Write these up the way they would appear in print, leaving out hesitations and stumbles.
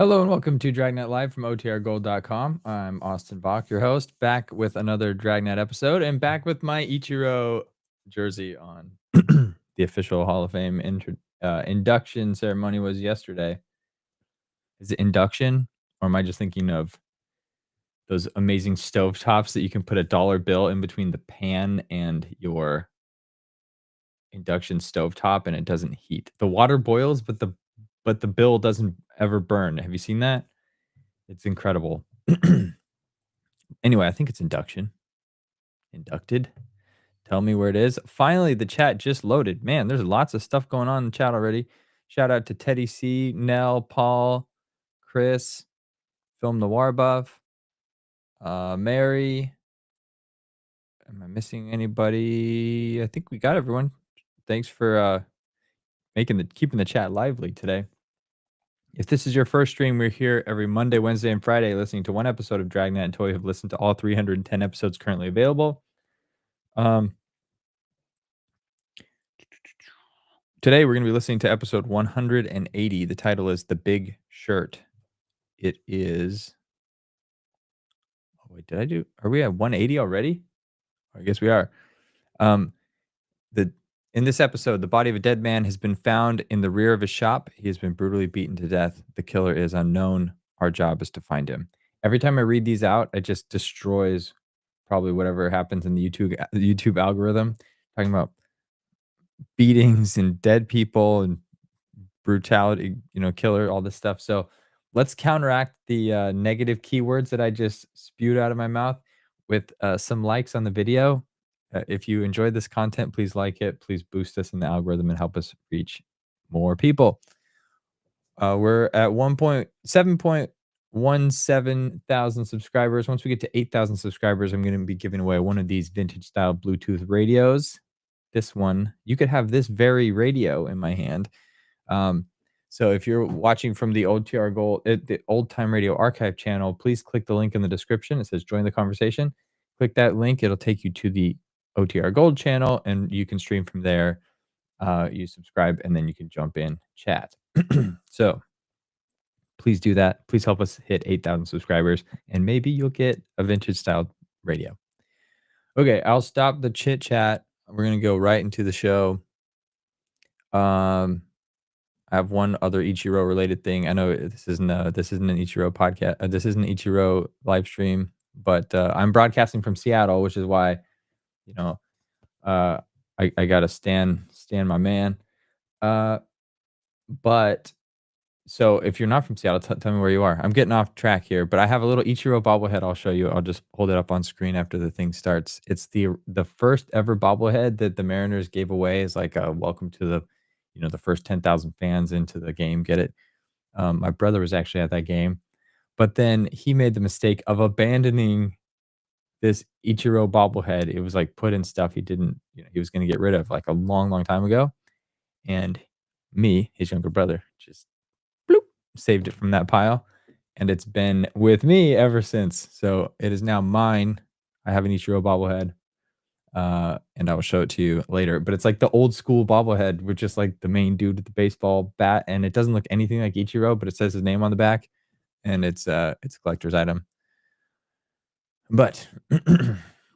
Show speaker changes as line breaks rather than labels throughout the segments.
Hello and welcome to Dragnet Live from OTRGold.com. I'm Austin Bach, your host, back with another Dragnet episode and back with my Ichiro jersey on. The official Hall of Fame induction ceremony was yesterday. Is it induction, or am I just thinking of those amazing stovetops that you can put a dollar bill in between the pan and your induction stovetop and it doesn't heat? The water boils, but the bill doesn't ever burn. Have you seen that? It's incredible. Anyway, I think it's induction. Inducted. Tell me where it is. Finally, the chat just loaded. Man, there's lots of stuff going on in the chat already. Shout out to Teddy C, Nell, Paul, Chris, Film Noir Buff, Mary. Am I missing anybody? I think we got everyone. Thanks for keeping the chat lively today. If this is your first stream, we're here every Monday, Wednesday, and Friday listening to one episode of Dragnet until we have listened to all 310 episodes currently available. Today we're going to be listening to episode 180. The title is The Big Shirt. It is... Oh, wait, are we at 180 already? I guess we are. In this episode, the body of a dead man has been found in the rear of his shop. He has been brutally beaten to death. The killer is unknown. Our job is to find him. Every time I read these out, it just destroys probably whatever happens in the YouTube algorithm. Talking about beatings and dead people and brutality, killer, all this stuff. So let's counteract the negative keywords that I just spewed out of my mouth with some likes on the video. If you enjoyed this content, please like it. Please boost us in the algorithm and help us reach more people. We're at 7.17 thousand subscribers. Once we get to 8,000 subscribers, I'm going to be giving away one of these vintage style Bluetooth radios. This one, you could have this very radio in my hand. So if you're watching from the OTR Gold, the Old Time Radio Archive channel, please click the link in the description. It says join the conversation. Click that link. It'll take you to the OTR Gold channel and you can stream from there. You subscribe and then you can jump in, chat. So please do that. Please help us hit 8,000 subscribers and maybe you'll get a vintage style radio. Okay, I'll stop the chit chat. We're going to go right into the show. I have one other Ichiro related thing. I know this isn't an Ichiro podcast. This isn't an Ichiro live stream, but I'm broadcasting from Seattle, which is why, I gotta stand my man. But so if you're not from Seattle, tell me where you are. I'm getting off track here, but I have a little Ichiro bobblehead. I'll show you. I'll just hold it up on screen after the thing starts. It's the first ever bobblehead that the Mariners gave away as like a welcome to the first 10,000 fans into the game. Get it? My brother was actually at that game, but then he made the mistake of abandoning this Ichiro bobblehead. It was like put in stuff he didn't, he was going to get rid of like a long, long time ago. And me, his younger brother, just bloop, saved it from that pile. And it's been with me ever since. So it is now mine. I have an Ichiro bobblehead. And I will show it to you later. But it's like the old school bobblehead with just like the main dude with the baseball bat. And it doesn't look anything like Ichiro, but it says his name on the back. And it's a collector's item. But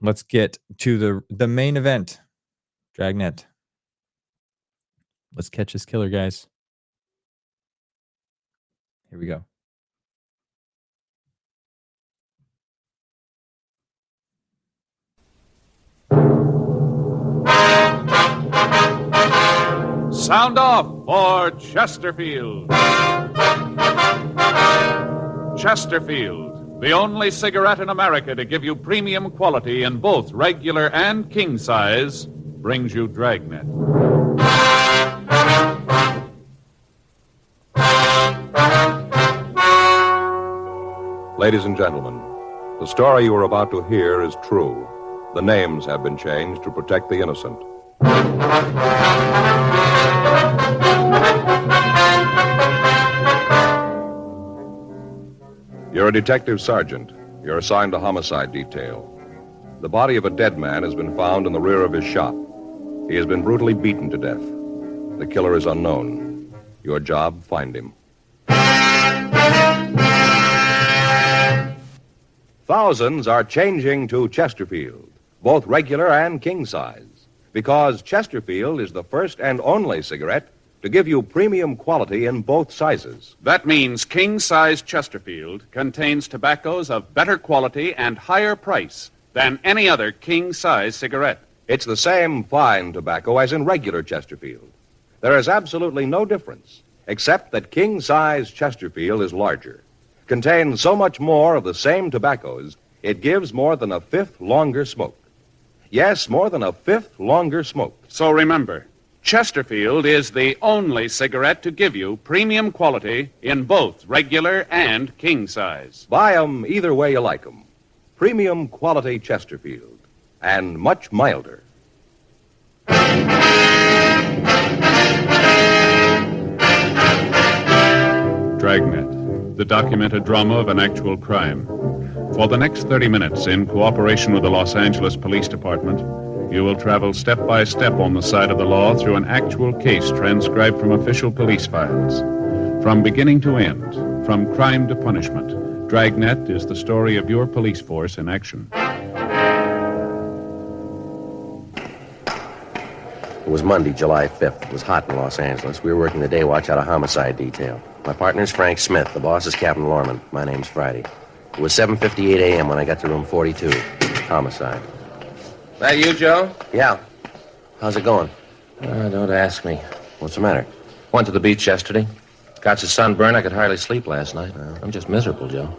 let's get to the main event. Dragnet. Let's catch this killer, guys. Here we go.
Sound off for Chesterfield. Chesterfield, the only cigarette in America to give you premium quality in both regular and king size, brings you Dragnet.
Ladies and gentlemen, the story you are about to hear is true. The names have been changed to protect the innocent. You're a detective sergeant. You're assigned to homicide detail. The body of a dead man has been found in the rear of his shop. He has been brutally beaten to death. The killer is unknown. Your job, find him. Thousands are changing to Chesterfield, both regular and king size, because Chesterfield is the first and only cigarette to give you premium quality in both sizes.
That means king-size Chesterfield contains tobaccos of better quality and higher price than any other king-size cigarette.
It's the same fine tobacco as in regular Chesterfield. There is absolutely no difference, except that king-size Chesterfield is larger, contains so much more of the same tobaccos, it gives more than a fifth longer smoke. Yes, more than a fifth longer smoke.
So remember, Chesterfield is the only cigarette to give you premium quality in both regular and king size.
Buy 'em either way you like 'em. Premium quality Chesterfield, and much milder.
Dragnet, the documented drama of an actual crime. For the next 30 minutes, in cooperation with the Los Angeles Police Department, you will travel step by step on the side of the law through an actual case transcribed from official police files. From beginning to end, from crime to punishment, Dragnet is the story of your police force in action.
It was Monday, July 5th. It was hot in Los Angeles. We were working the day watch out of homicide detail. My partner's Frank Smith. The boss is Captain Lorman. My name's Friday. It was 7:58 a.m. when I got to room 42. Homicide.
That you, Joe?
Yeah. How's it going?
Don't ask me.
What's the matter?
Went to the beach yesterday. Got so sunburned I could hardly sleep last night. I'm just miserable, Joe.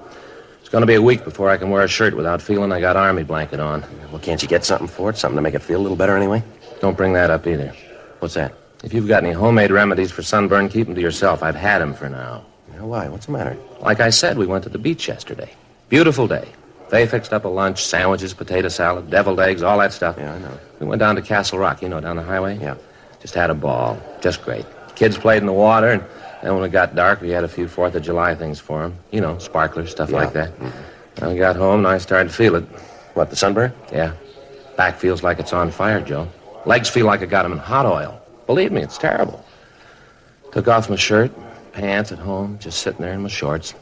It's going to be a week before I can wear a shirt without feeling I got army blanket on.
Well, can't you get something for it? Something to make it feel a little better anyway?
Don't bring that up either.
What's that?
If you've got any homemade remedies for sunburn, keep them to yourself. I've had them for now.
Why? What's the matter?
Like I said, we went to the beach yesterday. Beautiful day. They fixed up a lunch, sandwiches, potato salad, deviled eggs, all that stuff.
Yeah, I know.
We went down to Castle Rock, down the highway.
Yeah.
Just had a ball. Just great. Kids played in the water, and then when it got dark, we had a few 4th of July things for them. Sparklers, stuff like that.
Mm-hmm.
I got home, and I started to feel it.
What, the sunburn?
Yeah. Back feels like it's on fire, Joe. Legs feel like I got them in hot oil. Believe me, it's terrible. Took off my shirt, pants at home, just sitting there in my shorts.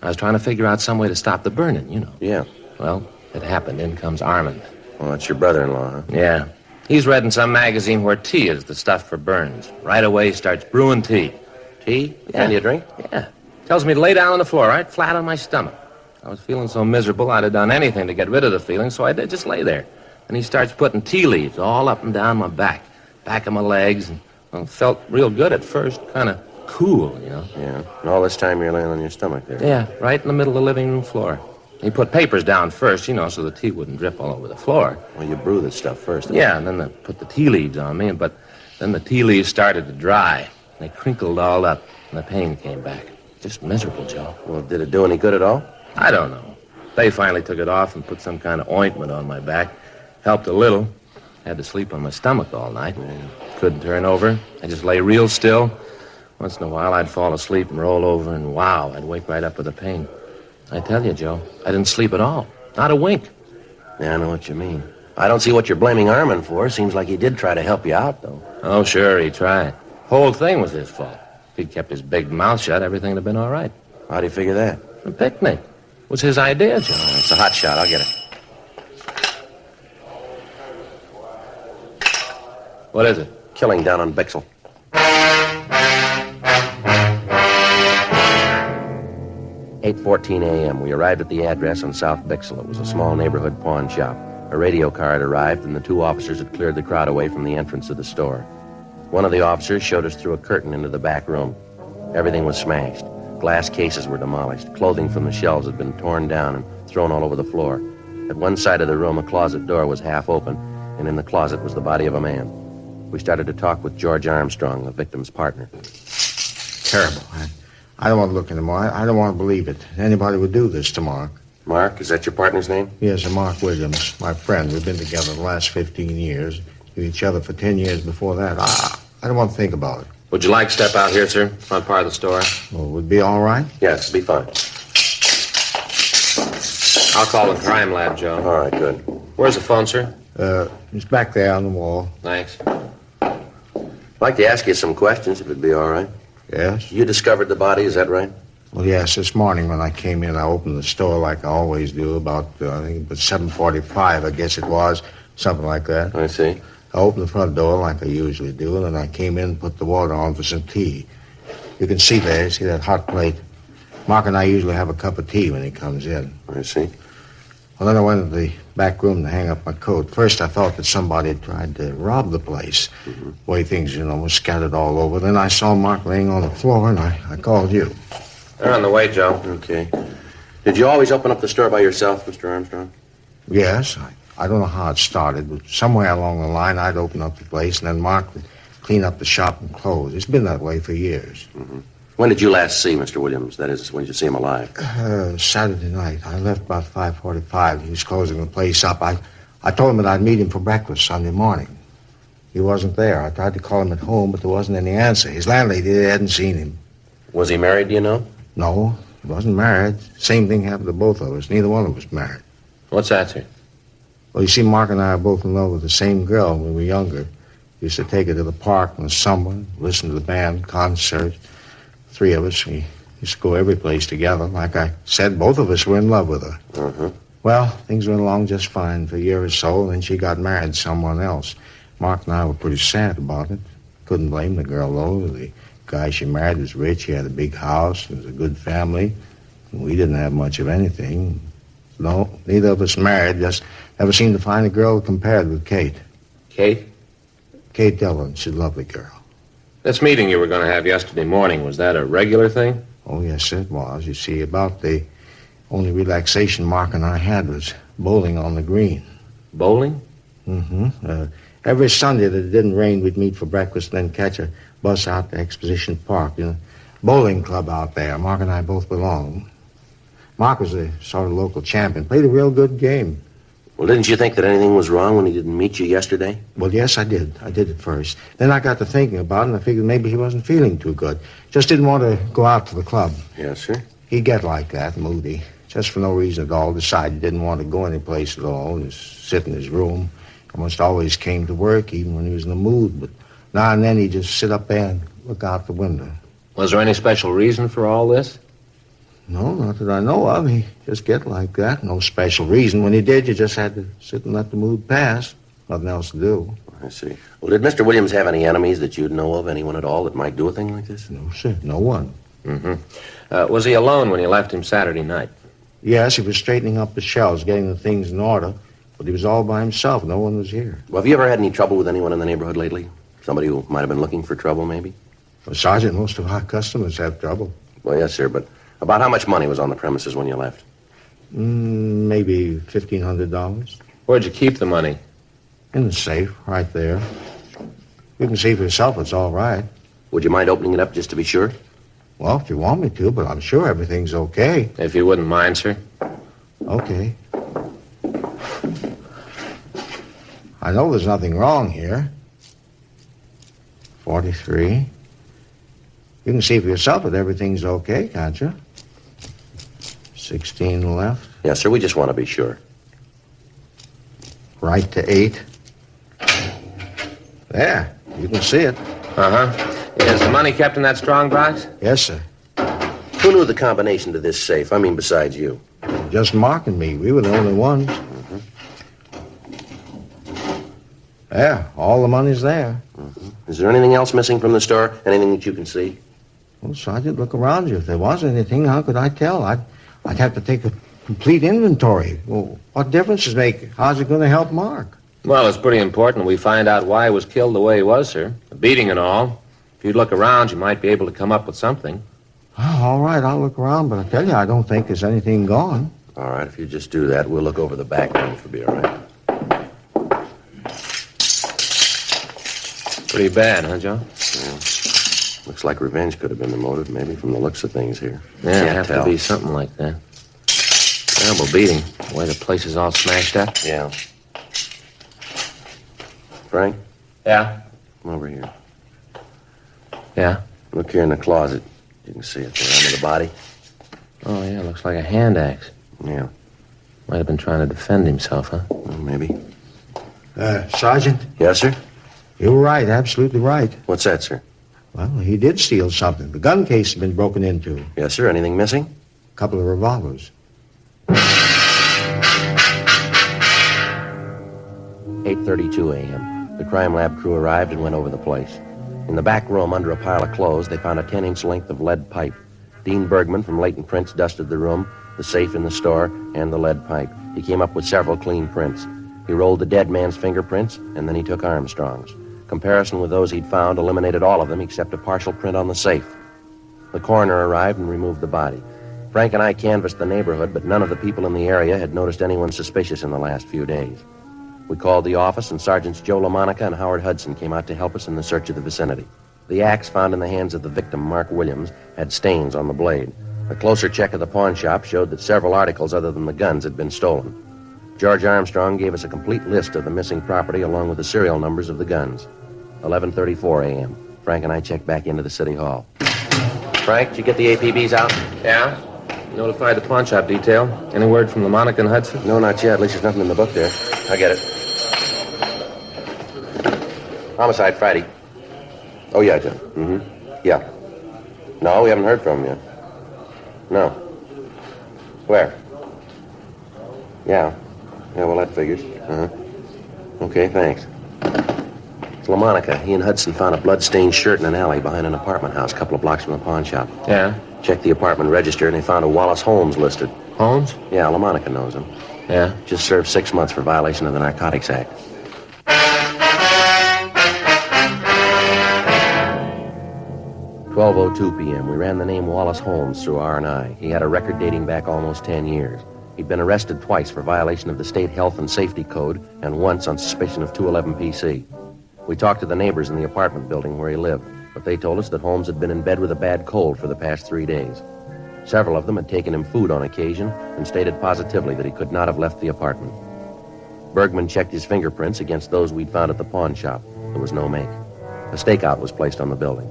I was trying to figure out some way to stop the burning,
Yeah.
Well, it happened. In comes Armand.
Well, that's your brother-in-law, huh?
Yeah. He's read in some magazine where tea is the stuff for burns. Right away, he starts brewing tea.
Tea? The kind you drink?
Yeah. Tells me to lay down on the floor, right flat on my stomach. I was feeling so miserable, I'd have done anything to get rid of the feeling, so I did just lay there. And he starts putting tea leaves all up and down my back of my legs, and felt real good at first, kind of cool,
Yeah. And all this time you're laying on your stomach there.
Yeah, right in the middle of the living room floor. He put papers down first, so the tea wouldn't drip all over the floor.
Well, you brew this stuff first.
Yeah, and then they put the tea leaves on me, but then the tea leaves started to dry. They crinkled all up, and the pain came back. Just miserable, Joe.
Well, did it do any good at all?
I don't know. They finally took it off and put some kind of ointment on my back. Helped a little. Had to sleep on my stomach all night. Couldn't turn over. I just lay real still. Once in a while, I'd fall asleep and roll over, and wow, I'd wake right up with the pain. I tell you, Joe, I didn't sleep at all. Not a wink.
Yeah, I know what you mean. I don't see what you're blaming Armand for. Seems like he did try to help you out, though.
Oh, sure, he tried. Whole thing was his fault. If he'd kept his big mouth shut, everything would have been all right.
How do you figure that?
A picnic. Was his idea, Joe.
It's a hot shot. I'll get it.
What is it?
Killing down on Bixel. 8:14 a.m. We arrived at the address on South Bixel. It was a small neighborhood pawn shop. A radio car had arrived, and the two officers had cleared the crowd away from the entrance of the store. One of the officers showed us through a curtain into the back room. Everything was smashed. Glass cases were demolished. Clothing from the shelves had been torn down and thrown all over the floor. At one side of the room, a closet door was half open, and in the closet was the body of a man. We started to talk with George Armstrong, the victim's partner.
Terrible. I don't want to look anymore. I don't want to believe it. Anybody would do this to Mark.
Mark, is that your partner's name?
Yes, Mark Williams, my friend. We've been together the last 15 years. With each other for 10 years before that. I don't want to think about it.
Would you like to step out here, sir? Front part of the store.
Well, it would be all right?
Yes, be fine.
I'll call the crime lab, Joe.
All right, good.
Where's the phone, sir?
It's back there on the wall.
Thanks.
I'd like to ask you some questions, if it'd be all right.
Yes?
You discovered the body, is that right?
Well, yes, this morning when I came in, I opened the store like I always do, about, I think it was 7:45, I guess it was, something like that.
I see.
I opened the front door like I usually do, and then I came in and put the water on for some tea. You can see there, see that hot plate? Mark and I usually have a cup of tea when he comes in.
I see.
Well, then I went to the back room to hang up my coat. First, I thought that somebody had tried to rob the place. The way things, were scattered all over. Then I saw Mark laying on the floor, and I called you.
They're on the way, Joe. Okay. Did you always open up the store by yourself, Mr. Armstrong?
Yes, I don't know how it started, but somewhere along the line, I'd open up the place, and then Mark would clean up the shop and close. It's been that way for years.
When did you last see Mr. Williams? That is, when did you see him alive?
Saturday night. I left about 5:45. He was closing the place up. I told him that I'd meet him for breakfast Sunday morning. He wasn't there. I tried to call him at home, but there wasn't any answer. His landlady hadn't seen him.
Was he married, do you know?
No, he wasn't married. Same thing happened to both of us. Neither one of us married.
What's that, sir?
Well, you see, Mark and I are both in love with the same girl when we were younger. We used to take her to the park in the summer, listen to the band, concerts. Three of us, we used to go every place together. Like I said, both of us were in love with her. Well, things went along just fine for a year or so, and then she got married to someone else. Mark and I were pretty sad about it. Couldn't blame the girl, though. The guy she married was rich. He had a big house. It was a good family. We didn't have much of anything. No, neither of us married. Just never seemed to find a girl compared with Kate.
Kate?
Kate Dillon. She's a lovely girl.
This meeting you were going to have yesterday morning, was that a regular thing?
Oh, yes, it was. You see, about the only relaxation Mark and I had was bowling on the green.
Bowling?
Every Sunday that it didn't rain, we'd meet for breakfast and then catch a bus out to Exposition Park. Bowling club out there. Mark and I both belonged. Mark was a sort of local champion. Played a real good game.
Well, didn't you think that anything was wrong when he didn't meet you yesterday?
Well, yes, I did. I did at first. Then I got to thinking about it, and I figured maybe he wasn't feeling too good. Just didn't want to go out to the club.
Yes, sir.
He'd get like that, moody. Just for no reason at all. Decided he didn't want to go anyplace at all. Just sit in his room. Almost always came to work, even when he was in the mood. But now and then he'd just sit up there and look out the window.
Was there any special reason for all this?
No, not that I know of. He just get like that. No special reason. When he did, you just had to sit and let the mood pass. Nothing else to do.
I see. Well, did Mr. Williams have any enemies that you'd know of? Anyone at all that might do a thing like this?
No, sir. No one.
Was he alone when you left him Saturday night?
Yes, he was straightening up the shelves, getting the things in order. But he was all by himself. No one was here.
Well, have you ever had any trouble with anyone in the neighborhood lately? Somebody who might have been looking for trouble, maybe?
Well, Sergeant, most of our customers have trouble.
Well, yes, sir, but about how much money was on the premises when you left?
Maybe $1,500.
Where'd you keep the money?
In the safe, right there. You can see for yourself it's all right.
Would you mind opening it up just to be sure?
Well, if you want me to, but I'm sure everything's okay.
If you wouldn't mind, sir.
Okay. I know there's nothing wrong here. 43. You can see for yourself that everything's okay, can't you? 16 left.
Yes, sir, we just want to be sure.
Right to 8. There, you can see it.
Is the money kept in that strong box?
Yes, sir.
Who knew the combination to this safe? I mean, besides you.
Just Mark and me. We were the only ones. Yeah, all the money's there.
Is there anything else missing from the store? Anything that you can see?
Well, Sergeant, look around you. If there was anything, how could I tell? I'd have to take a complete inventory. Well, what difference does it make? How's it going to help Mark?
Well, it's pretty important we find out why he was killed the way he was, sir. The beating and all. If you'd look around, you might be able to come up with something.
Oh, all right, I'll look around, but I tell you, I don't think there's anything gone.
All right, if you just do that, we'll look over the back room for you, all right? Pretty bad, huh, Joe? Yeah. Looks like revenge could have been the motive, maybe, from the looks of things here. Yeah, it'd have to be something like that. Terrible beating. The way the place is all smashed up. Yeah. Frank? Yeah? Come over here. Yeah? Look here in the closet. You can see it there under the body. Oh, yeah, looks like a hand axe. Yeah. Might have been trying to defend himself, huh? Well, maybe.
Sergeant?
Yes, sir?
You were right, absolutely right.
What's that, sir?
Well, he did steal something. The gun case has been broken into.
Yes, sir. Anything missing?
A couple of revolvers.
8:32 a.m. The crime lab crew arrived and went over the place. In the back room, under a pile of clothes, they found a 10-inch length of lead pipe. Dean Bergman from Leighton Prints dusted the room, the safe in the store, and the lead pipe. He came up with several clean prints. He rolled the dead man's fingerprints, and then he took Armstrong's. Comparison with those he'd found eliminated all of them except a partial print on the safe. The coroner arrived and removed the body. Frank and I canvassed the neighborhood, but none of the people in the area had noticed anyone suspicious in the last few days. We called the office, and Sergeants Joe LaMonica and Howard Hudson came out to help us in the search of the vicinity. The axe found in the hands of the victim, Mark Williams, had stains on the blade. A closer check of the pawn shop showed that several articles other than the guns had been stolen. George Armstrong gave us a complete list of the missing property along with the serial numbers of the guns. 11:34 a.m. Frank and I checked back into the city hall. Frank, did you get the APBs out?
Yeah? Notified the pawn shop detail. Any word from LaMonica and Hudson?
No, not yet. At least there's nothing in the book there. I get it. Homicide Friday. Oh, yeah, Jim. Mm-hmm. Yeah. No, we haven't heard from him yet. No. Where? Yeah. Yeah, well, that figures. Uh-huh. Okay, thanks. It's LaMonica. He and Hudson found a blood-stained shirt in an alley behind an apartment house a couple of blocks from the pawn shop.
Yeah?
Checked the apartment register, and they found a Wallace Holmes listed.
Holmes?
Yeah, LaMonica knows him.
Yeah?
Just served 6 months for violation of the Narcotics Act. "12:02 p.m. We ran the name Wallace Holmes through R&I. He had a record dating back almost 10 years. He'd been arrested twice for violation of the State Health and Safety Code and once on suspicion of 211 PC. We talked to the neighbors in the apartment building where he lived, but they told us that Holmes had been in bed with a bad cold for the past 3 days. Several of them had taken him food on occasion and stated positively that he could not have left the apartment. Bergman checked his fingerprints against those we'd found at the pawn shop. There was no make. A stakeout was placed on the building.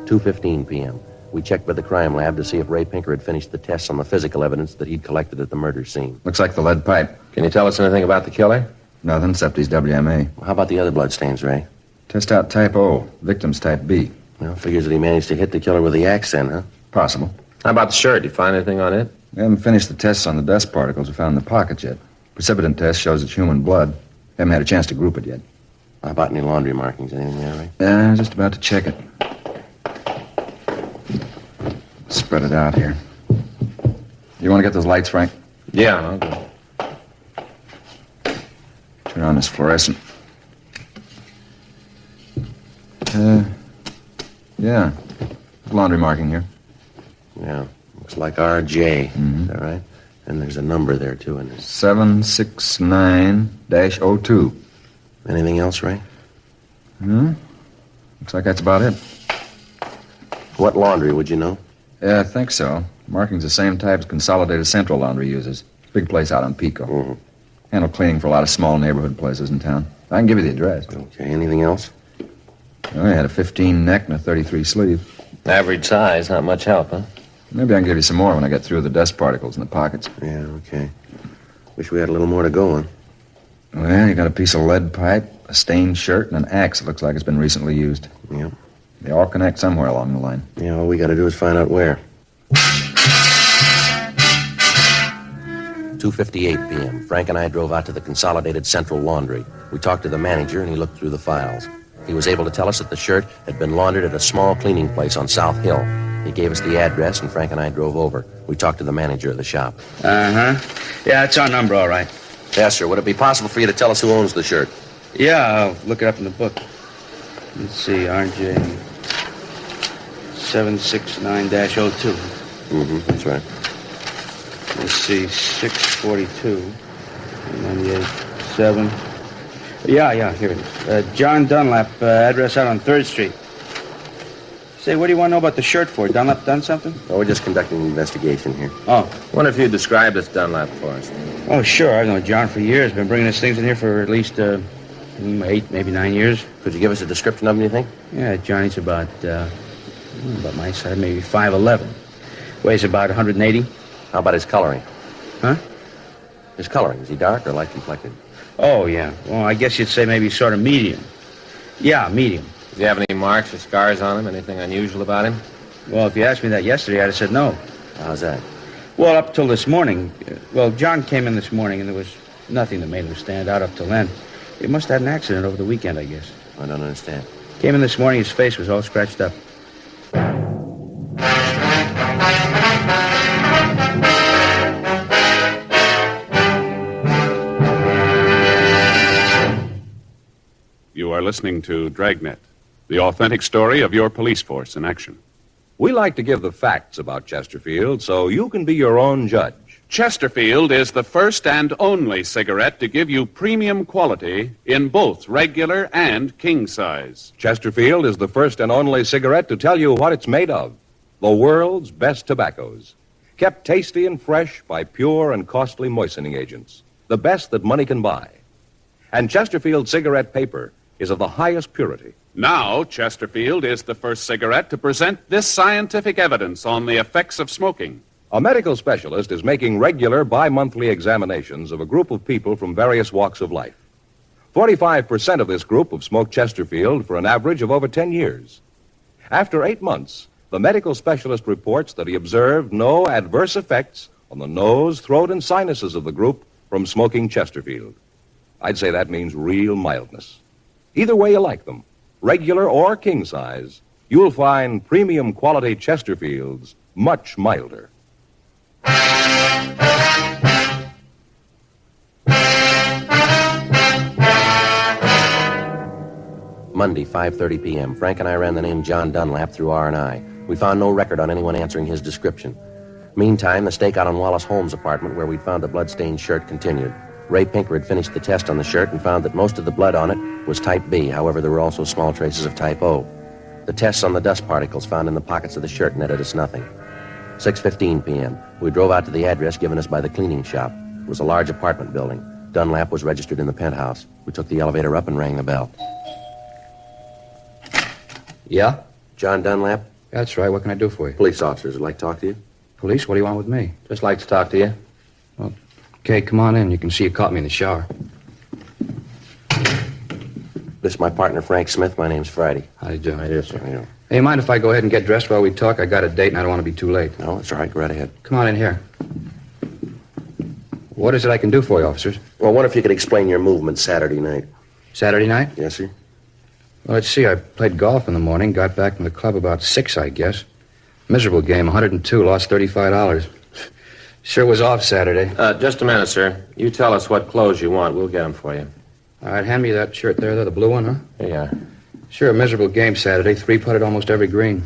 2:15 p.m. We checked with the crime lab to see if Ray Pinker had finished the tests on the physical evidence that he'd collected at the murder scene.
Looks like the lead pipe.
Can you tell us anything about the killer?
Nothing except his WMA.
How about the other bloodstains, Ray?
Test out type O, victim's type B.
Well, figures that he managed to hit the killer with the axe then, huh?
Possible.
How about the shirt? Did you find anything on it?
We haven't finished the tests on the dust particles we found in the pockets yet. Precipitant test shows it's human blood. Haven't had a chance to group it yet.
How about any laundry markings? Anything there, Ray?
Just about to check it. Spread it out here. You want to get those lights, Frank?
Yeah, I'll go.
Turn on this fluorescent. Yeah. Laundry marking here.
Yeah. Looks like RJ.
Mm-hmm.
Is that right? And there's a number there, too, in it.
769-02.
Anything else, Ray?
Looks like that's about it.
What laundry, would you know?
Yeah, I think so. Marking's the same type as Consolidated Central Laundry uses. Big place out on Pico.
Mm-hmm.
Handle cleaning for a lot of small neighborhood places in town. I can give you the address.
Okay, anything else?
I had a 15 neck and a 33 sleeve.
Average size, not much help, huh?
Maybe I can give you some more when I get through the dust particles in the pockets.
Yeah, okay. Wish we had a little more to go on.
Well, you got a piece of lead pipe, a stained shirt, and an axe that looks like it's been recently used.
Yeah.
They all connect somewhere along the line.
Yeah, all we got to do is find out where. 2:58 p.m. Frank and I drove out to the Consolidated Central Laundry. We talked to the manager, and he looked through the files. He was able to tell us that the shirt had been laundered at a small cleaning place on South Hill. He gave us the address, and Frank and I drove over. We talked to the manager of the shop.
Uh-huh. Yeah, it's our number, all right.
Yes, sir. Would it be possible for you to tell us who owns the shirt?
Yeah, I'll look it up in the book. Let's see, RJ 769-02.
Mm-hmm, that's right.
Let's see, 642. 98-7. Yeah, here it is. John Dunlap, address out on 3rd Street. Say, what do you want to know about the shirt for? Dunlap done something?
Oh, we're just conducting an investigation here.
Oh.
Wonder if you'd describe this Dunlap for us.
Oh, sure. I've known John for years. Been bringing his things in here for at least 8, maybe 9 years.
Could you give us a description of him, you think?
Yeah, Johnny's about my size, maybe 5'11". Weighs about 180.
How about his coloring?
Huh?
His coloring. Is he dark or light complected?
Oh, yeah. Well, I guess you'd say maybe sort of medium. Yeah, medium.
Do you have any marks or scars on him? Anything unusual about him?
Well, if you asked me that yesterday, I'd have said no.
How's that?
Well, up till this morning. Well, John came in this morning, and there was nothing that made him stand out up till then. He must have had an accident over the weekend, I guess.
I don't understand.
Came in this morning, his face was all scratched up.
You are listening to Dragnet, the authentic story of your police force in action.
We like to give the facts about Chesterfield so you can be your own judge.
Chesterfield is the first and only cigarette to give you premium quality in both regular and king size.
Chesterfield is the first and only cigarette to tell you what it's made of. The world's best tobaccos. Kept tasty and fresh by pure and costly moistening agents. The best that money can buy. And Chesterfield cigarette paper is of the highest purity.
Now, Chesterfield is the first cigarette to present this scientific evidence on the effects of smoking.
A medical specialist is making regular bi-monthly examinations of a group of people from various walks of life. 45% of this group have smoked Chesterfield for an average of over 10 years. After 8 months, the medical specialist reports that he observed no adverse effects on the nose, throat, and sinuses of the group from smoking Chesterfield. I'd say that means real mildness. Either way you like them, regular or king size, you'll find premium quality Chesterfields much milder.
Monday, 5:30 p.m. Frank and I ran the name John Dunlap through R&I. We found no record on anyone answering his description. Meantime, the stakeout on Wallace Holmes' apartment where we'd found the blood-stained shirt continued. Ray Pinker had finished the test on the shirt and found that most of the blood on it was type B. However, there were also small traces of type O. The tests on the dust particles found in the pockets of the shirt netted us nothing. 6:15 p.m. We drove out to the address given us by the cleaning shop. It was a large apartment building. Dunlap was registered in the penthouse. We took the elevator up and rang the bell.
Yeah?
John Dunlap?
That's right. What can I do for you?
Police officers would like to talk to you.
Police? What do you want with me?
Just like to talk to you.
Okay, come on in. You can see you caught me in the shower.
This is my partner, Frank Smith. My name's Friday.
How do you do?
How do you do, sir? How do you do?
Hey, mind if I go ahead and get dressed while we talk? I got a date and I don't want to be too late.
No, that's all right. Go right ahead.
Come on in here. What is it I can do for you, officers?
Well, I wonder if you could explain your movement Saturday night.
Saturday night?
Yes, sir.
Well, let's see. I played golf in the morning, got back from the club about 6, I guess. Miserable game, 102, lost $35. Sure was off Saturday.
Just a minute, sir. You tell us what clothes you want. We'll get them for you.
All right, hand me that shirt there, the blue one, huh?
Here you are.
Sure, a miserable game Saturday. 3-putted almost every green.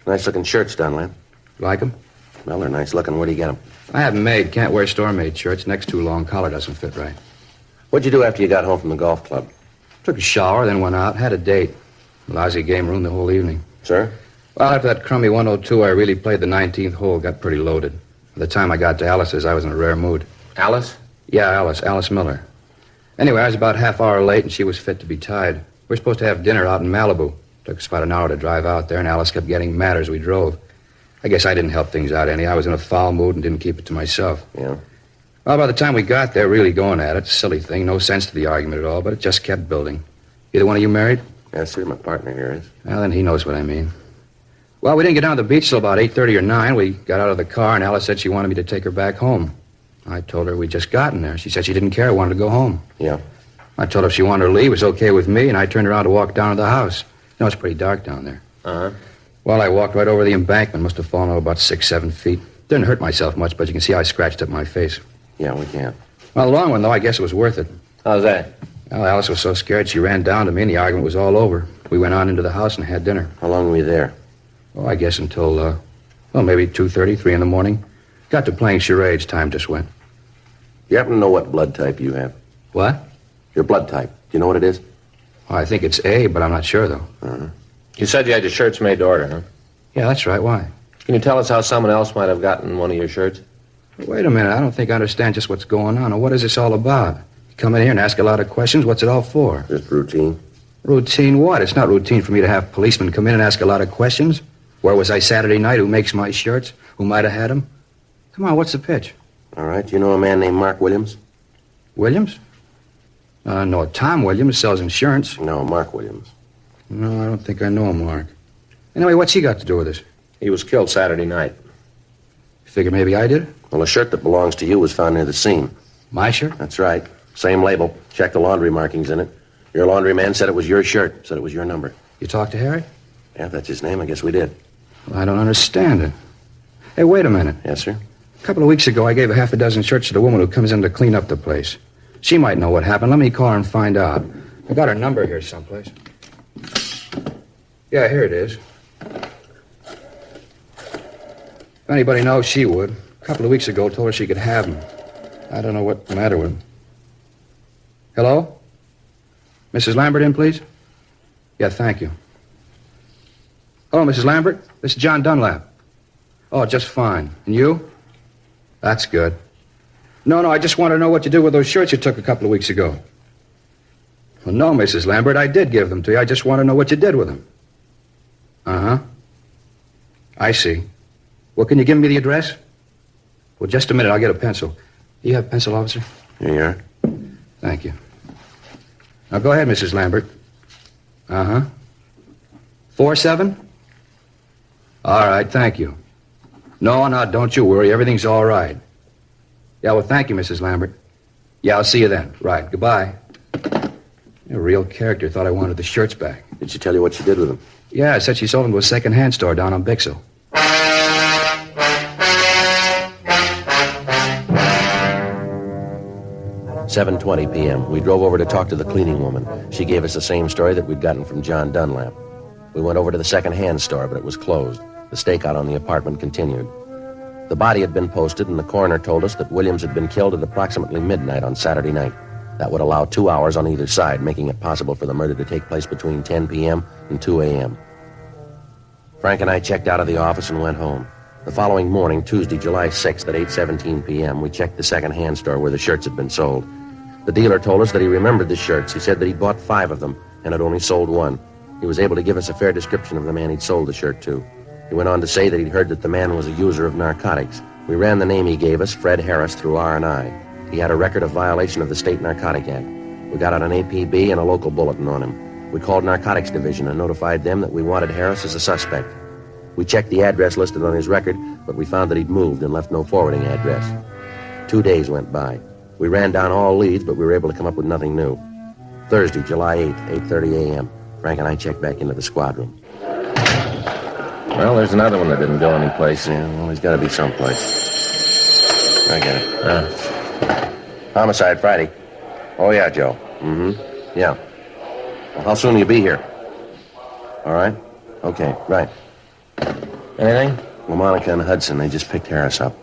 Nice-looking shirts, Dunlap.
Like 'em?
Well, they're nice-looking. Where do you get them?
I have 'em made. Can't wear store-made shirts. Neck's too long. Collar doesn't fit right.
What'd you do after you got home from the golf club?
Took a shower, then went out. Had a date. Lousy game, ruined the whole evening.
Sir?
Well, after that crummy 102, I really played the 19th hole. Got pretty loaded. By the time I got to Alice's, I was in a rare mood.
Alice?
Yeah, Alice Miller. Anyway, I was about half hour late, and she was fit to be tied. We were supposed to have dinner out in Malibu. Took us about an hour to drive out there, and Alice kept getting madder as we drove. I guess I didn't help things out any. I was in a foul mood and didn't keep it to myself.
Yeah?
Well, by the time we got there, really going at it, silly thing, no sense to the argument at all, but it just kept building. Either one of you married?
Yes, sir. My partner here is.
Well, then he knows what I mean. Well, we didn't get down to the beach till about 8:30 or 9. We got out of the car, and Alice said she wanted me to take her back home. I told her we'd just gotten there. She said she didn't care, wanted to go home.
Yeah.
I told her if she wanted to leave, it was okay with me, and I turned around to walk down to the house. You know, it's pretty dark down there.
Uh-huh.
Well, I walked right over the embankment. Must have fallen over about 6-7 feet. Didn't hurt myself much, but you can see I scratched up my face.
Yeah, we can.
Well, the long one, though, I guess it was worth it.
How's that?
Well, Alice was so scared she ran down to me, and the argument was all over. We went on into the house and had dinner.
How long were you there?
Oh, I guess until, maybe 2:30, 3 in the morning. Got to playing charades. Time just went.
You happen to know what blood type you have?
What?
Your blood type. Do you know what it is?
Oh, I think it's A, but I'm not sure, though.
Uh-huh.
You said you had your shirts made to order, huh?
Yeah, that's right. Why?
Can you tell us how someone else might have gotten one of your shirts?
Wait a minute. I don't think I understand just what's going on. Or what is this all about? You come in here and ask a lot of questions. What's it all for?
Just routine.
Routine what? It's not routine for me to have policemen come in and ask a lot of questions. Where was I Saturday night? Who makes my shirts? Who might have had them? Come on, what's the pitch?
All right. You know a man named Mark Williams?
Williams? No, Tom Williams sells insurance.
No, Mark Williams.
No, I don't think I know him, Mark. Anyway, what's he got to do with this?
He was killed Saturday night.
You figure maybe I did it?
Well, a shirt that belongs to you was found near the scene.
My shirt?
That's right. Same label. Check the laundry markings in it. Your laundryman said it was your shirt, said it was your number.
You talked to Harry?
Yeah, if that's his name, I guess we did.
Well, I don't understand it. Hey, wait a minute.
Yes, sir?
A couple of weeks ago, I gave a half a dozen shirts to the woman who comes in to clean up the place. She might know what happened. Let me call her and find out. I got her number here someplace. Yeah, here it is. If anybody knows, she would. A couple of weeks ago, told her she could have them. I don't know what's the matter with them. Hello? Mrs. Lambert in, please? Yeah, thank you. Hello, Mrs. Lambert. This is John Dunlap. Oh, just fine. And you? That's good. No, I just want to know what you did with those shirts you took a couple of weeks ago. Well, no, Mrs. Lambert, I did give them to you. I just want to know what you did with them. Uh-huh. I see. Well, can you give me the address? Well, just a minute. I'll get a pencil. You have a pencil, officer?
Here you are.
Thank you. Now, go ahead, Mrs. Lambert. Uh-huh. 47? All right, thank you. No, don't you worry. Everything's all right. Yeah, well, thank you, Mrs. Lambert. Yeah, I'll see you then. Right, goodbye. A real character. Thought I wanted the shirts back.
Did she tell you what she did with them?
Yeah, I said she sold them to a second-hand store down on Bixel.
"7:20 p.m. We drove over to talk to the cleaning woman. She gave us the same story that we'd gotten from John Dunlap. We went over to the second-hand store, but it was closed. The stakeout on the apartment continued. The body had been posted, and the coroner told us that Williams had been killed at approximately midnight on Saturday night. That would allow 2 hours on either side, making it possible for the murder to take place between 10 p.m. and 2 a.m. Frank and I checked out of the office and went home. The following morning, Tuesday, July 6th at 8:17 p.m., we checked the second-hand store where the shirts had been sold. The dealer told us that he remembered the shirts. He said that he'd bought 5 of them and had only sold 1. He was able to give us a fair description of the man he'd sold the shirt to. He went on to say that he'd heard that the man was a user of narcotics. We ran the name he gave us, Fred Harris, through R&I. He had a record of violation of the State Narcotic Act. We got out an APB and a local bulletin on him. We called Narcotics Division and notified them that we wanted Harris as a suspect. We checked the address listed on his record, but we found that he'd moved and left no forwarding address. 2 days went by. We ran down all leads, but we were able to come up with nothing new. Thursday, July 8th, 8:30 a.m. Frank and I checked back into the squad room.
Well, there's another one that didn't go anyplace.
Yeah, well, he's got to be someplace. I get it. Homicide Friday. Oh, yeah, Joe. Mm-hmm. Yeah. Well, how soon will you be here? All right. Okay, right.
Anything?
Well, Monica and Hudson, they just picked Harris up.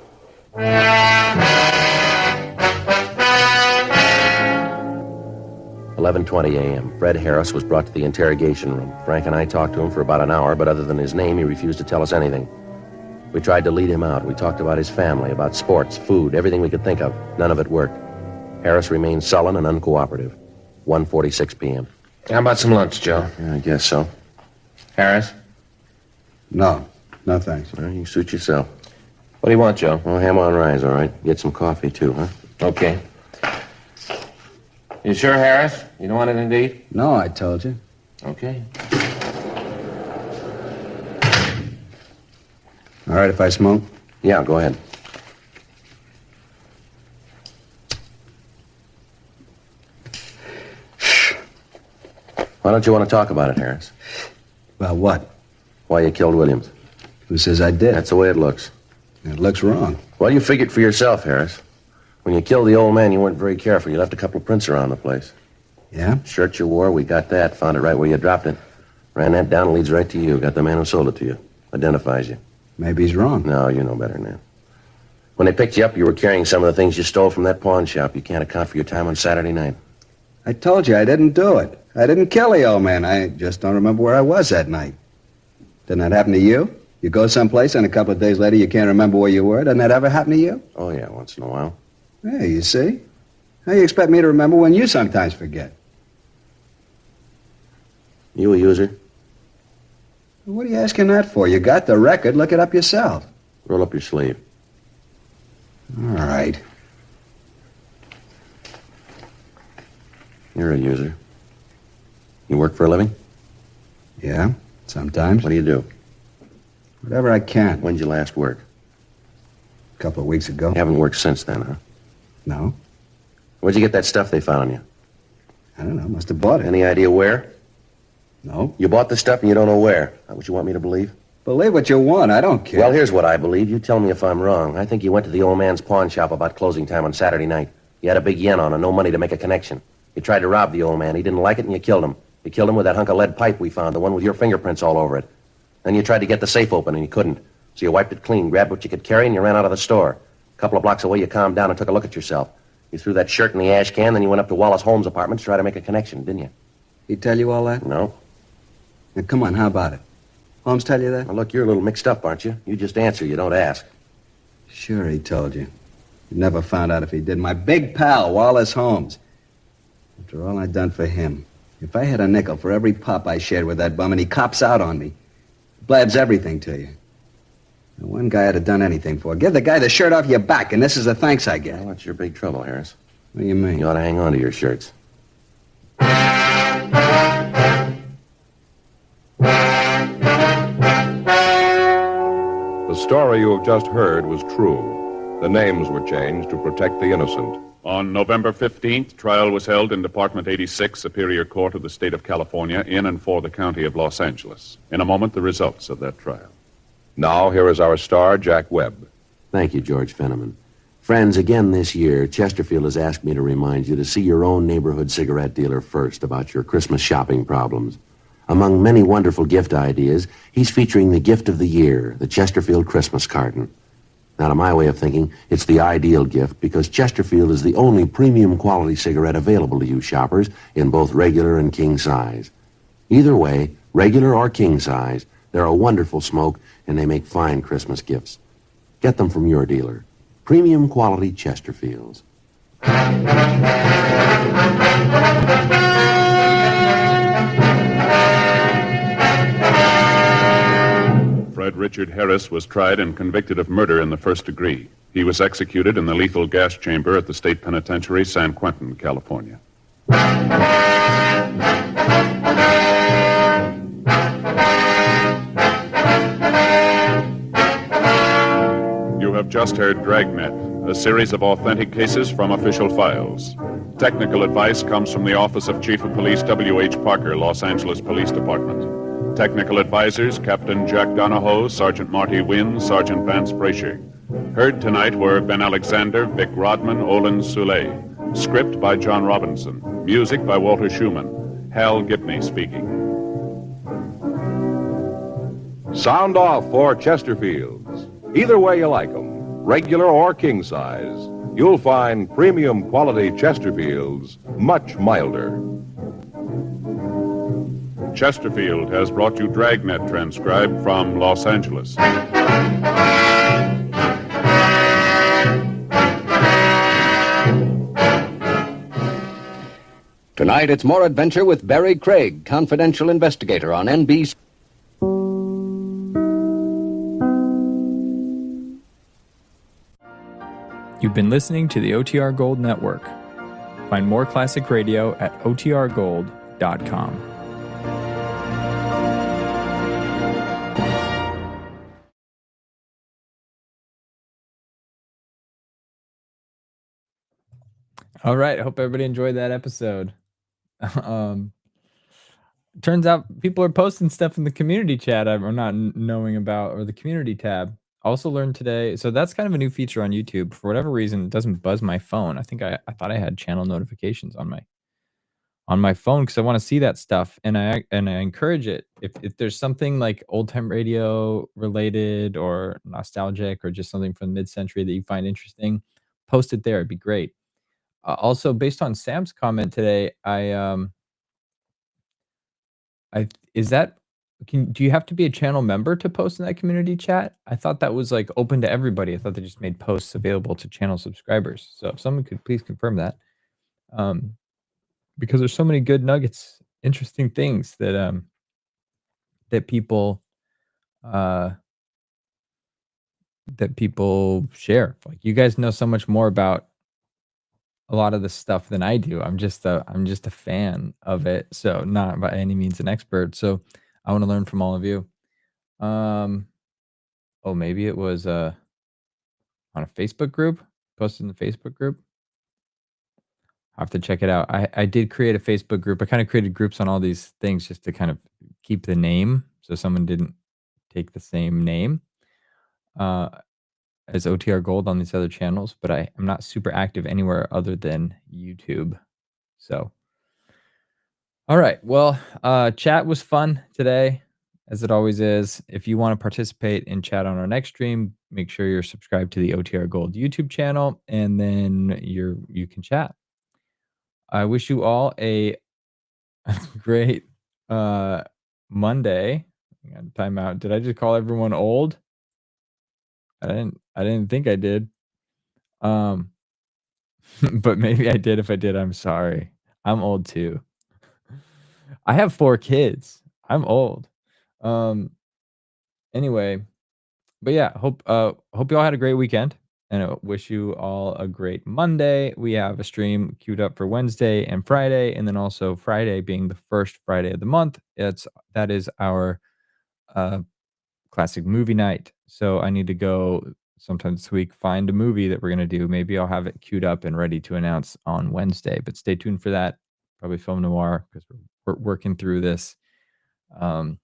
11:20 a.m. Fred Harris was brought to the interrogation room. Frank and I talked to him for about an hour, but other than his name, he refused to tell us anything. We tried to lead him out. We talked about his family, about sports, food, everything we could think of. None of it worked. Harris remained sullen and uncooperative. 1:46 p.m.
How about some lunch, Joe?
Yeah, I guess so.
Harris?
No, thanks.
Well, you suit yourself.
What do you want, Joe?
Well, ham on rye, all right. Get some coffee, too, huh?
Okay. You sure, Harris? You don't want anything to eat?
No, I told you.
Okay.
All right if I smoke?
Yeah, go ahead. Why don't you want to talk about it, Harris?
About what?
Why you killed Williams?
Who says I did?
That's the way it looks.
It looks wrong.
Well, you figured for yourself, Harris. When you killed the old man, you weren't very careful. You left a couple of prints around the place.
Yeah?
Shirt you wore, we got that. Found it right where you dropped it. Ran that down, leads right to you. Got the man who sold it to you. Identifies you.
Maybe he's wrong.
No, you know better than that. When they picked you up, you were carrying some of the things you stole from that pawn shop. You can't account for your time on Saturday night.
I told you I didn't do it. I didn't kill the old man. I just don't remember where I was that night. Didn't that happen to you? You go someplace and a couple of days later you can't remember where you were. Doesn't that ever happen to you?
Oh, yeah, once in a while.
Yeah, you see? How you expect me to remember when you sometimes forget?
You a user?
What are you asking that for? You got the record. Look it up yourself.
Roll up your sleeve.
All right.
You're a user. You work for a living?
Yeah, sometimes.
What do you do?
Whatever I can.
When'd you last work?
A couple of weeks ago.
You haven't worked since then, huh?
No.
Where'd you get that stuff they found on you?
I don't know. Must have bought it.
Any idea where?
No.
You bought the stuff and you don't know where. That what you want me to believe?
Believe what you want. I don't care.
Well, here's what I believe. You tell me if I'm wrong. I think you went to the old man's pawn shop about closing time on Saturday night. You had a big yen on and no money to make a connection. You tried to rob the old man. He didn't like it and you killed him. You killed him with that hunk of lead pipe we found, the one with your fingerprints all over it. Then you tried to get the safe open and you couldn't. So you wiped it clean, grabbed what you could carry, and you ran out of the store. A couple of blocks away, you calmed down and took a look at yourself. You threw that shirt in the ash can, then you went up to Wallace Holmes' apartment to try to make a connection, didn't you?
He tell you all that?
No.
Now, come on, how about it? Holmes tell you that?
Now, look, you're a little mixed up, aren't you? You just answer, you don't ask.
Sure, he told you. You never found out if he did. My big pal, Wallace Holmes. After all I'd done for him. If I had a nickel for every pop I shared with that bum and he cops out on me, blabs everything to you. Now, one guy I'd have done anything for. Give the guy the shirt off your back, and this is the thanks I get.
Well, that's your big trouble, Harris.
What do you mean?
You ought to hang on to your shirts.
The story you have just heard was true. The names were changed to protect the innocent.
On November 15th, trial was held in Department 86, Superior Court of the State of California, in and for the County of Los Angeles. In a moment, the results of that trial.
Now, here is our star, Jack Webb.
Thank you, George Fenneman. Friends, again this year, Chesterfield has asked me to remind you to see your own neighborhood cigarette dealer first about your Christmas shopping problems. Among many wonderful gift ideas, he's featuring the gift of the year, the Chesterfield Christmas carton. Now, to my way of thinking, it's the ideal gift because Chesterfield is the only premium quality cigarette available to you shoppers in both regular and king size. Either way, regular or king size, they're a wonderful smoke and they make fine Christmas gifts. Get them from your dealer. Premium quality Chesterfields.
Fred Richard Harris was tried and convicted of murder in the first degree. He was executed in the lethal gas chamber at the State Penitentiary, San Quentin, California. You have just heard Dragnet, a series of authentic cases from official files. Technical advice comes from the Office of Chief of Police W.H. Parker, Los Angeles Police Department. Technical advisors, Captain Jack Donahoe, Sergeant Marty Wynn, Sergeant Vance Brasher. Heard tonight were Ben Alexander, Vic Rodman, Olin Soule. Script by John Robinson. Music by Walter Schumann. Hal Gibney speaking.
Sound off for Chesterfields. Either way you like them, regular or king size, you'll find premium quality Chesterfields much milder.
Chesterfield has brought you Dragnet, transcribed from Los Angeles.
Tonight, it's more adventure with Barry Craig, confidential investigator on NBC.
You've been listening to the OTR Gold Network. Find more classic radio at otrgold.com. All right. I hope everybody enjoyed that episode. Turns out people are posting stuff in the community chat I'm not knowing about, or the community tab. Also learned today, so that's kind of a new feature on YouTube. For whatever reason, it doesn't buzz my phone. I think I thought I had channel notifications on my phone because I want to see that stuff, and I encourage it. If there's something like old time radio related or nostalgic or just something from mid-century that you find interesting, post it there. It'd be great. Also, based on Sam's comment today, do you have to be a channel member to post in that community chat? I thought that was like open to everybody. I thought they just made posts available to channel subscribers. So if someone could please confirm that, because there's so many good nuggets, interesting things that people share. Like, you guys know so much more about a lot of the stuff than I do. I'm just a fan of it, so not by any means an expert. So I want to learn from all of you. Oh, maybe it was on a Facebook group, posted in the Facebook group. I have to check it out. I did create a Facebook group. I kind of created groups on all these things just to kind of keep the name so someone didn't take the same name uh, as OTR Gold on these other channels, but I'm not super active anywhere other than YouTube. So, all right. Well, chat was fun today, as it always is. If you want to participate in chat on our next stream, make sure you're subscribed to the OTR Gold YouTube channel, and then you can chat. I wish you all a great Monday. Hang on, time out. Did I just call everyone old? I didn't think I did. Um, but maybe I did. If I did, I'm sorry. I'm old too. I have 4 kids. I'm old. Um, anyway, but yeah, hope you all had a great weekend, and I wish you all a great Monday. We have a stream queued up for Wednesday and Friday, and then also Friday being the first Friday of the month. That is our uh classic movie night. So I need to go sometime this week, find a movie that we're gonna do. Maybe I'll have it queued up and ready to announce on Wednesday, but stay tuned for that. Probably film noir because we're working through this. Um,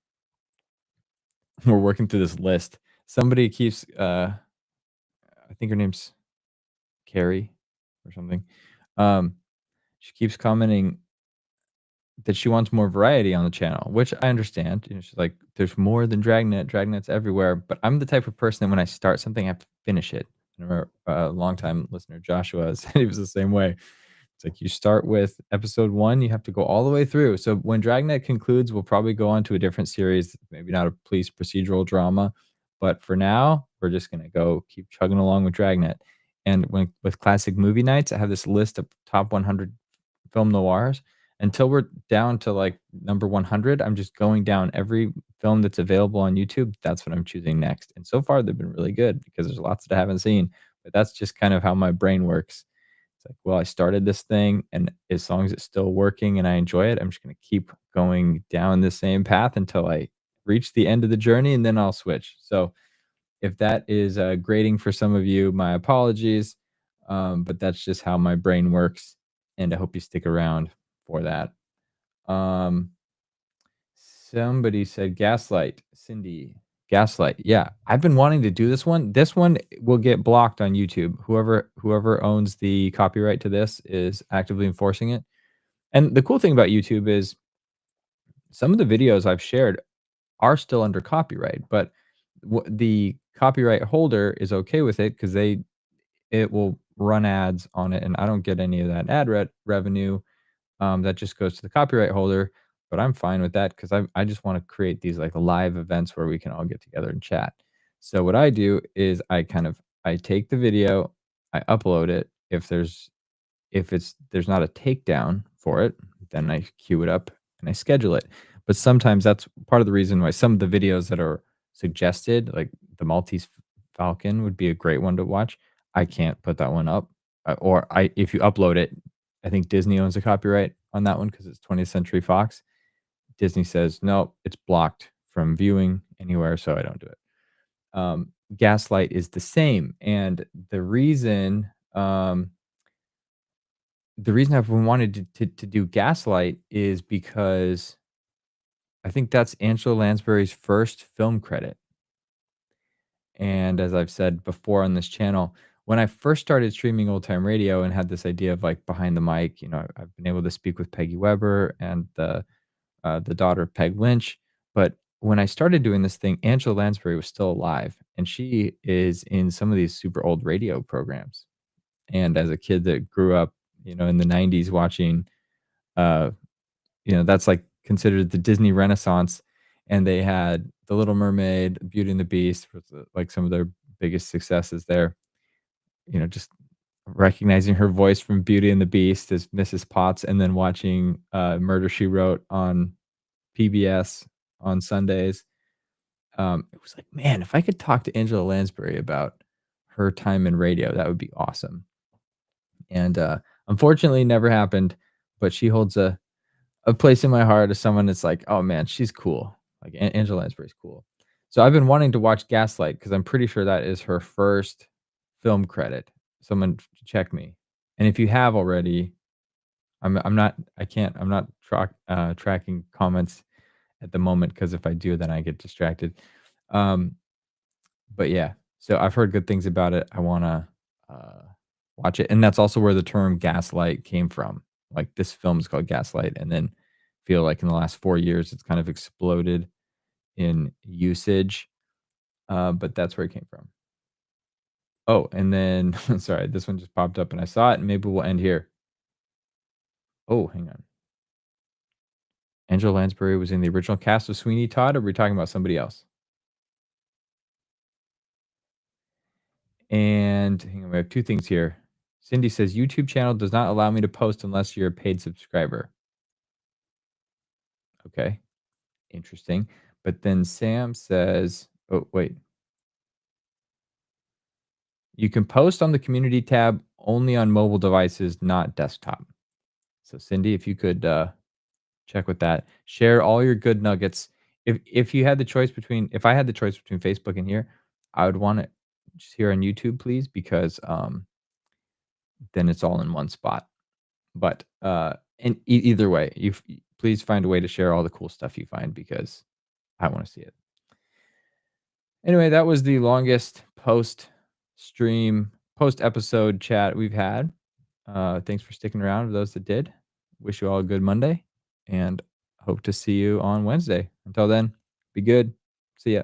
we're working through this list. Somebody keeps, I think her name's Carrie or something. Um, she keeps commenting that she wants more variety on the channel, which I understand. She's like, "There's more than Dragnet. Dragnet's everywhere." But I'm the type of person that when I start something, I have to finish it. I remember a longtime listener, Joshua, said he was the same way. It's like you start with episode 1, you have to go all the way through. So when Dragnet concludes, we'll probably go on to a different series, maybe not a police procedural drama, but for now, we're just gonna go keep chugging along with Dragnet. And with classic movie nights, I have this list of top 100 film noirs. Until we're down to like number 100, I'm just going down every film that's available on YouTube. That's what I'm choosing next. And so far, they've been really good because there's lots that I haven't seen. But that's just kind of how my brain works. It's like, well, I started this thing, and as long as it's still working and I enjoy it, I'm just going to keep going down the same path until I reach the end of the journey, and then I'll switch. So if that is grating for some of you, my apologies. But that's just how my brain works, and I hope you stick around for that. Um, somebody said Gaslight, Cindy. Gaslight. Yeah, I've been wanting to do this one. This one will get blocked on YouTube. Whoever owns the copyright to this is actively enforcing it. And the cool thing about YouTube is some of the videos I've shared are still under copyright, but the copyright holder is okay with it because it will run ads on it, and I don't get any of that ad revenue. That just goes to the copyright holder, but I'm fine with that because I just want to create these like live events where we can all get together and chat. So what I do is I take the video, I upload it. If there's not a takedown for it, then I queue it up and I schedule it. But sometimes that's part of the reason why some of the videos that are suggested, like the Maltese Falcon would be a great one to watch. I can't put that one up. Or if you upload it, I think Disney owns the copyright on that one because it's 20th Century Fox. Disney says, no, it's blocked from viewing anywhere, so I don't do it. Gaslight is the same. And the reason I've been wanted to do Gaslight is because I think that's Angela Lansbury's first film credit. And as I've said before on this channel, when I first started streaming old time radio and had this idea of like behind the mic, I've been able to speak with Peggy Weber and the daughter of Peg Lynch. But when I started doing this thing, Angela Lansbury was still alive, and she is in some of these super old radio programs. And as a kid that grew up, in the 90s watching, uh, that's like considered the Disney Renaissance. And they had The Little Mermaid, Beauty and the Beast, was like some of their biggest successes there. Just recognizing her voice from Beauty and the Beast as Mrs. Potts, and then watching Murder She Wrote on PBS on Sundays. It was like, man, if I could talk to Angela Lansbury about her time in radio, that would be awesome. And unfortunately, never happened. But she holds a place in my heart as someone that's like, oh man, she's cool. Like Angela Lansbury's cool. So I've been wanting to watch Gaslight because I'm pretty sure that is her first film credit. Someone check me. And if you have already, I'm not I can't I'm not tracking comments at the moment because if I do, then I get distracted. Um, but yeah, so I've heard good things about it. I wanna uh, watch it, and that's also where the term gaslight came from. Like this film is called Gaslight, and then feel like in the last 4 years it's kind of exploded in usage. But that's where it came from. Oh, and then sorry, this one just popped up and I saw it, and maybe we'll end here. Oh, hang on. Angela Lansbury was in the original cast of Sweeney Todd, or are we talking about somebody else? And hang on, we have two things here. Cindy says YouTube channel does not allow me to post unless you're a paid subscriber. Okay, interesting. But then Sam says, oh, wait. You can post on the community tab only on mobile devices, not desktop. So Cindy, if you could check with that. Share all your good nuggets. If you had the choice between if I had the choice between Facebook and here, I would want it just here on YouTube, please, because then it's all in one spot. But in either way, please find a way to share all the cool stuff you find because I want to see it. Anyway, that was the longest post stream, post episode chat we've had. Thanks for sticking around for those that did. Wish you all a good Monday and hope to see you on Wednesday. Until then, be good. See ya.